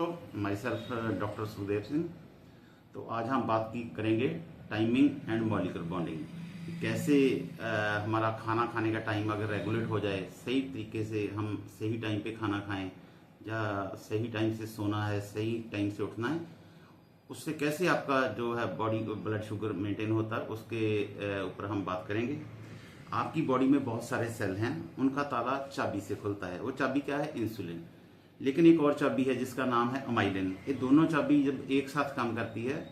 तो my self doctor Sukhdev Singh. तो आज हम बात करेंगे टाइमिंग एंड मॉलिक्यूलर बॉन्डिंग। कैसे हमारा खाना खाने का टाइम अगर रेगुलेट हो जाए, सही तरीके से हम सही टाइम पे खाना खाएं या सही टाइम से सोना है, सही टाइम से उठना है, उससे कैसे आपका जो है बॉडी ब्लड शुगर मेंटेन होता है, उसके ऊपर हम बात करेंगे। आपकी बॉडी में बहुत सारे सेल हैं, उनका ताला चाबी से खुलता है। वो चाबी क्या है? इंसुलिन। लेकिन एक और चाबी है जिसका नाम है अमाइलिन। ये दोनों चाबी जब एक साथ काम करती है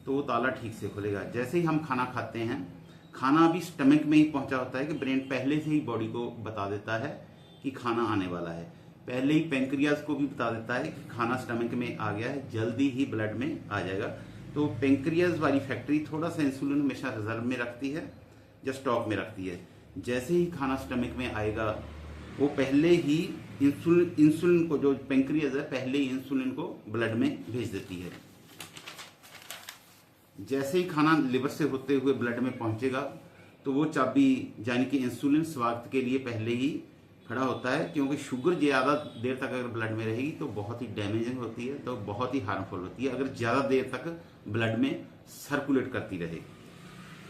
तो वो ताला ठीक से खुलेगा। जैसे ही हम खाना खाते हैं, खाना अभी स्टमक में ही पहुंचा होता है कि ब्रेन पहले से ही बॉडी को बता देता है कि खाना आने वाला है। पहले ही पेंक्रियाज को भी बता देता है कि खाना स्टमक में आ गया है, जल्दी ही ब्लड में आ जाएगा। तो पेंक्रियाज वाली फैक्ट्री थोड़ा सा इंसुलिन हमेशा रिजर्व में रखती है या स्टॉक में रखती है। जैसे ही खाना स्टमक में आएगा, वो पहले ही इंसुलिन को, जो पेंक्रियाज है, पहले ही इंसुलिन को ब्लड में भेज देती है। जैसे ही खाना लिवर से होते हुए ब्लड में पहुंचेगा तो वो चाबी यानी कि इंसुलिन स्वागत के लिए पहले ही खड़ा होता है, क्योंकि शुगर ज़्यादा देर तक अगर ब्लड में रहेगी तो बहुत ही डैमेजिंग होती है, तो बहुत ही हार्मफुल होती है अगर ज़्यादा देर तक ब्लड में सर्कुलेट करती रहे।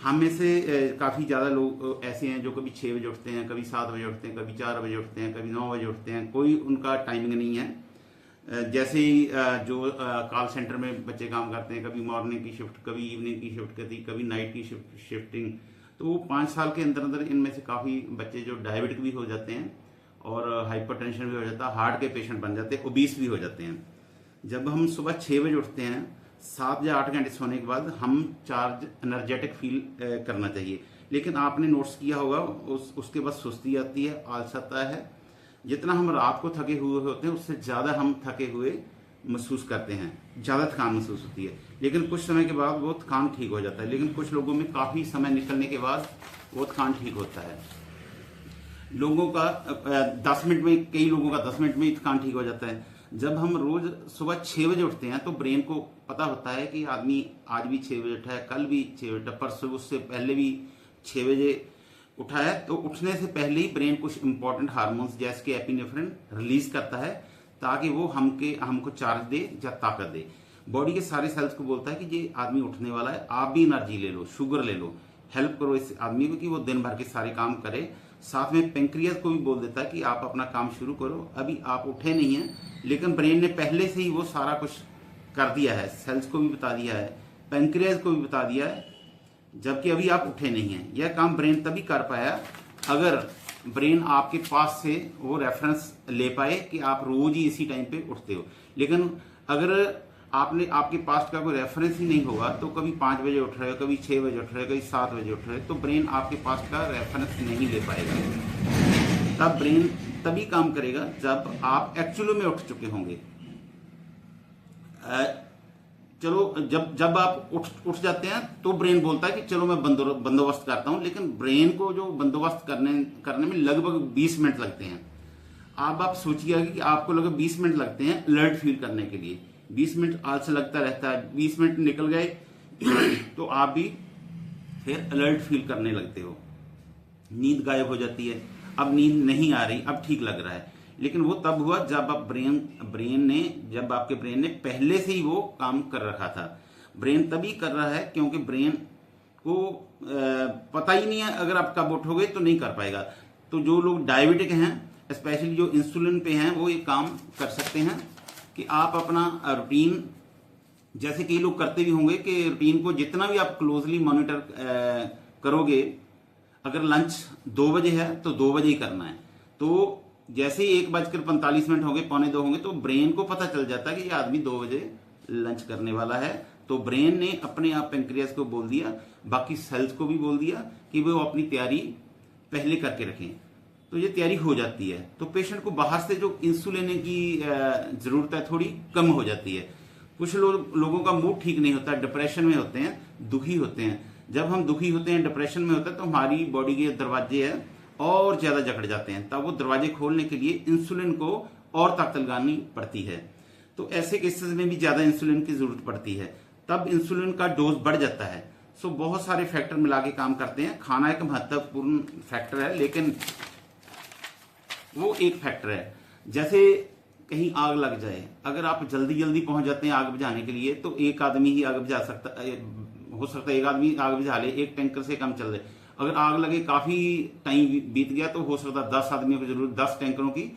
हम में से काफ़ी ज़्यादा लोग ऐसे हैं जो कभी 6 बजे उठते हैं, कभी 7 बजे उठते हैं, कभी 4 बजे उठते हैं, कभी 9 बजे उठते हैं। कोई उनका टाइमिंग नहीं है। जैसे ही जो कॉल सेंटर में बच्चे काम करते हैं, कभी मॉर्निंग की शिफ्ट, कभी इवनिंग की शिफ्ट करती, कभी नाइट की शिफ्टिंग, तो वो 5 साल के अंदर अंदर इनमें से काफ़ी बच्चे जो डायबिटिक भी हो जाते हैं और हाइपरटेंशन भी हो जाता है, हार्ट के पेशेंट बन जाते हैं, ओबीस भी हो जाते हैं। जब हम सुबह 6 बजे उठते हैं, 7 या 8 घंटे सोने के बाद हम चार्ज एनर्जेटिक फील करना चाहिए। लेकिन आपने नोट्स किया होगा उसके बाद सुस्ती आती है, आलस आता है। जितना हम रात को थके हुए होते हैं उससे ज़्यादा हम थके हुए महसूस करते हैं, ज़्यादा थकान महसूस होती है। लेकिन कुछ समय के बाद वो थकान ठीक हो जाता है। लेकिन कुछ लोगों में काफ़ी समय निकलने के बाद वो थकान ठीक होता है। लोगों का 10 मिनट में, कई लोगों का 10 मिनट में ही थकान ठीक हो जाता है। जब हम रोज सुबह 6 बजे उठते हैं तो ब्रेन को पता होता है कि आदमी आज भी 6 बजे उठा है, कल भी 6 बजे उठा, परसों उससे पहले भी 6 बजे उठा है। तो उठने से पहले ही ब्रेन कुछ इंपॉर्टेंट हार्मोन्स जैसे कि एपिनेफ्रिन रिलीज करता है, ताकि वो हमको चार्ज दे या ताकत दे। बॉडी के सारे सेल्स को बोलता है कि ये आदमी उठने वाला है, आप भी एनर्जी ले लो, शुगर ले लो, हेल्प करो इस आदमी को कि वो दिन भर के सारे काम करे। साथ में पेंक्रियाज को भी बोल देता है कि आप अपना काम शुरू करो, अभी आप उठे नहीं हैं, लेकिन ब्रेन ने पहले से ही वो सारा कुछ कर दिया है। सेल्स को भी बता दिया है, पेंक्रियाज को भी बता दिया है, जबकि अभी आप उठे नहीं हैं। यह काम ब्रेन तभी कर पाया अगर ब्रेन आपके पास से वो रेफरेंस ले पाए कि आप रोज ही इसी टाइम पे उठते हो। लेकिन अगर आपके पास का कोई रेफरेंस ही नहीं होगा तो कभी 5 बजे उठ रहे हो, कभी 6 बजे उठ रहे हो, कभी 7 बजे उठ रहे हो, तो ब्रेन आपके पास का रेफरेंस नहीं ले पाएगा। तब ब्रेन तभी काम करेगा जब आप एक्चुअली में उठ चुके होंगे। चलो, जब आप उठ जाते हैं तो ब्रेन बोलता है कि चलो मैं बंदोबस्त करता हूं, लेकिन ब्रेन को जो बंदोबस्त करने में लगभग 20 मिनट लगते हैं। आप सोचिएगा कि आपको लगभग 20 मिनट लगते हैं अलर्ट फील करने के लिए। 20 मिनट आलस लगता रहता है, 20 मिनट निकल गए तो आप भी फिर अलर्ट फील करने लगते हो। नींद गायब हो जाती है, अब नींद नहीं आ रही, अब ठीक लग रहा है। लेकिन वो तब हुआ जब आपके ब्रेन ने पहले से ही वो काम कर रखा था। ब्रेन तभी कर रहा है क्योंकि ब्रेन को पता ही नहीं है अगर आप कब उठोगे तो नहीं कर पाएगा। तो जो लोग डायबिटिक हैं, स्पेशली जो इंसुलिन पे हैं, वो ये काम कर सकते हैं कि आप अपना रूटीन, जैसे कई लोग करते भी होंगे कि रूटीन को जितना भी आप क्लोजली मॉनिटर करोगे, अगर लंच 2 बजे है तो 2 बजे ही करना है। तो जैसे ही 1:45 होंगे, 1:45 होंगे, तो ब्रेन को पता चल जाता है कि ये आदमी 2 बजे लंच करने वाला है। तो ब्रेन ने अपने आप पेंक्रियाज को बोल दिया, बाकी सेल्स को भी बोल दिया कि वो अपनी तैयारी पहले करके रखें। तो ये तैयारी हो जाती है। तो पेशेंट को बाहर से जो इंसुलिन लेने की जरूरत है थोड़ी कम हो जाती है। कुछ लोगों का मूड ठीक नहीं होता, डिप्रेशन में होते हैं, दुखी होते हैं। जब हम दुखी होते हैं, डिप्रेशन में होते हैं, तो हमारी बॉडी के दरवाजे हैं और ज्यादा जकड़ जाते हैं। तब वो दरवाजे खोलने के लिए इंसुलिन को और ताकत लगानी पड़ती है। तो ऐसे केसेस में भी ज्यादा इंसुलिन की जरूरत पड़ती है, तब इंसुलिन का डोज बढ़ जाता है। सो बहुत सारे फैक्टर मिला के काम करते हैं। खाना एक महत्वपूर्ण फैक्टर है, लेकिन वो एक फैक्टर है। जैसे कहीं आग लग जाए, अगर आप जल्दी जल्दी पहुंच जाते हैं आग बुझाने के लिए, तो एक आदमी ही आग बुझा सकता, हो सकता है एक आदमी आग बुझा ले, एक टैंकर से कम चल रहे। अगर आग लगे काफी टाइम बीत गया तो हो सकता है 10 आदमियों की जरूरत, 10 टैंकरों की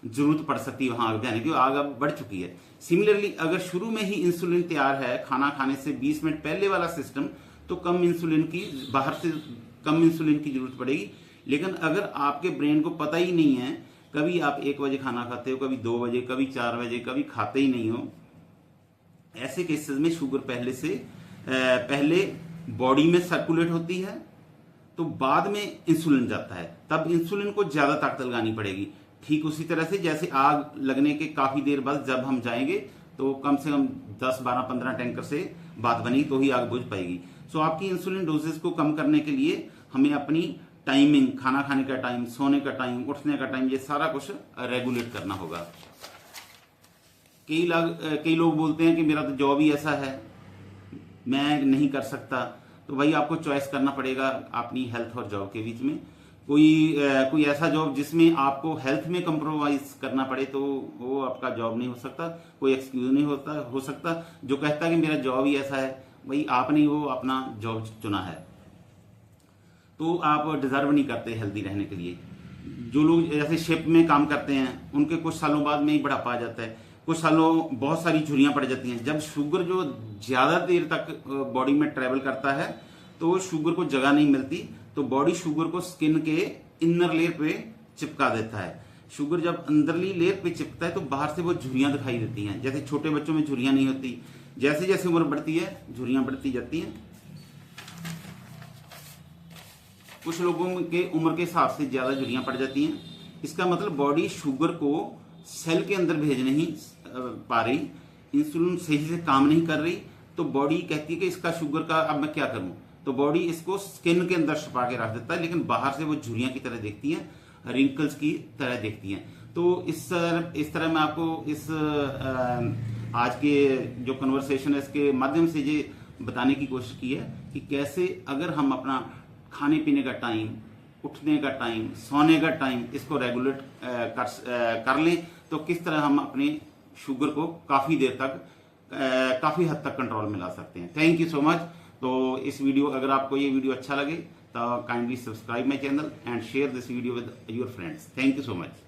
जरूरत पड़ सकती है वहां आग बुझाने की, आग अब बढ़ चुकी है। सिमिलरली अगर शुरू में ही इंसुलिन तैयार है खाना खाने से 20 मिनट पहले वाला सिस्टम, तो कम इंसुलिन की, बाहर से कम इंसुलिन की जरूरत पड़ेगी। लेकिन अगर आपके ब्रेन को पता ही नहीं है, कभी आप 1 बजे खाना खाते हो, कभी 2 बजे, कभी 4 बजे, कभी खाते ही नहीं हो, ऐसे केसेस में शुगर पहले बॉडी में सर्कुलेट होती है, तो बाद में इंसुलिन जाता है, तब इंसुलिन को ज्यादा ताकत लगानी पड़ेगी। ठीक उसी तरह से जैसे आग लगने के काफी देर बाद जब हम जाएंगे तो कम से कम 10, 12, 15 टैंकर से बात बनी तो ही आग बुझ पाएगी। सो आपकी इंसुलिन डोजेस को कम करने के लिए हमें अपनी टाइमिंग, खाना खाने का टाइम, सोने का टाइम, उठने का टाइम, ये सारा कुछ रेगुलेट करना होगा। कई लोग बोलते हैं कि मेरा तो जॉब ही ऐसा है, मैं नहीं कर सकता। तो भाई आपको चॉइस करना पड़ेगा अपनी हेल्थ और जॉब के बीच में। कोई ऐसा जॉब जिसमें आपको हेल्थ में कंप्रोमाइज करना पड़े तो वो आपका जॉब नहीं हो सकता, कोई एक्सक्यूज नहीं हो सकता जो कहता है कि मेरा जॉब ही ऐसा है। भाई आपने वो अपना जॉब चुना है, तो आप डिजर्व नहीं करते हेल्दी रहने के लिए। जो लोग जैसे शिप में काम करते हैं, उनके कुछ सालों बाद में ही बुढ़ापा आ जाता है, कुछ सालों बहुत सारी झुर्रियां पड़ जाती हैं। जब शुगर जो ज्यादा देर तक बॉडी में ट्रेवल करता है तो शुगर को जगह नहीं मिलती, तो बॉडी शुगर को स्किन के इनर लेयर पे चिपका देता है। शुगर जब अंदरली लेयर पे चिपकता है तो बाहर से वो झुर्रियां दिखाई देती हैं। जैसे छोटे बच्चों में झुर्रियां नहीं होती, जैसे जैसे उम्र बढ़ती है झुर्रियां बढ़ती जाती हैं। कुछ लोगों के उम्र के हिसाब से ज्यादा झुर्रियां पड़ जाती हैं। इसका मतलब बॉडी शुगर को सेल के अंदर भेज नहीं पा रही, इंसुलिन सही से काम नहीं कर रही, तो बॉडी कहती है कि इसका शुगर का अब मैं क्या करूं, तो बॉडी इसको स्किन के अंदर छुपा के रख देता है, लेकिन बाहर से वो झुर्रियां की तरह दिखती हैं, रिंकल्स की तरह दिखती हैं। तो इस तरह मैं आपको इस आज के जो कन्वर्सेशन है इसके माध्यम से ये बताने की कोशिश की है कि कैसे अगर हम अपना खाने पीने का टाइम, उठने का टाइम, सोने का टाइम इसको रेगुलेट कर लें तो किस तरह हम अपने शुगर को काफी देर तक, काफी हद तक कंट्रोल में ला सकते हैं। Thank you so much. तो इस वीडियो, अगर आपको ये वीडियो अच्छा लगे तो kindly subscribe my channel and share this video with your friends. Thank you so much.